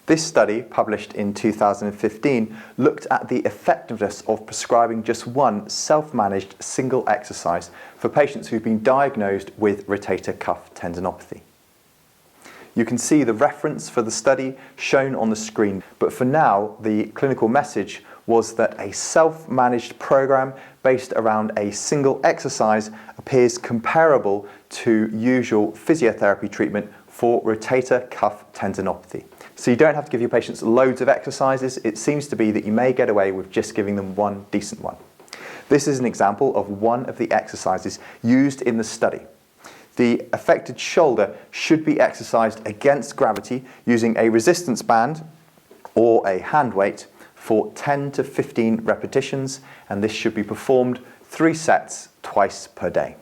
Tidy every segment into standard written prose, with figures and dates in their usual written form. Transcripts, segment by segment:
This study, published in 2015, looked at the effectiveness of prescribing just one self-managed single exercise for patients who've been diagnosed with rotator cuff tendinopathy. You can see the reference for the study shown on the screen, but for now, the clinical message was that a self-managed program based around a single exercise appears comparable to usual physiotherapy treatment for rotator cuff tendinopathy. So you don't have to give your patients loads of exercises. It seems to be that you may get away with just giving them one decent one. This is an example of one of the exercises used in the study. The affected shoulder should be exercised against gravity using a resistance band or a hand weight for 10 to 15 repetitions, and this should be performed 3 sets twice per day.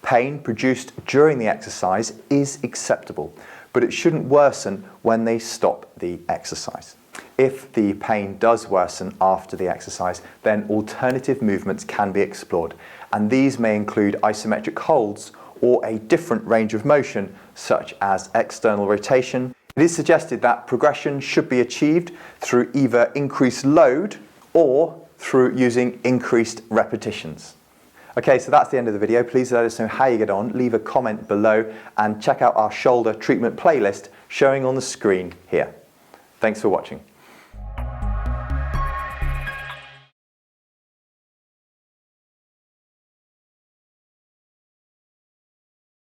Pain produced during the exercise is acceptable, but it shouldn't worsen when they stop the exercise. If the pain does worsen after the exercise, then alternative movements can be explored, and these may include isometric holds or a different range of motion, such as external rotation. It is suggested that progression should be achieved through either increased load or through using increased repetitions. Okay, so that's the end of the video. Please let us know how you get on. Leave a comment below and check out our shoulder treatment playlist showing on the screen here. Thanks for watching.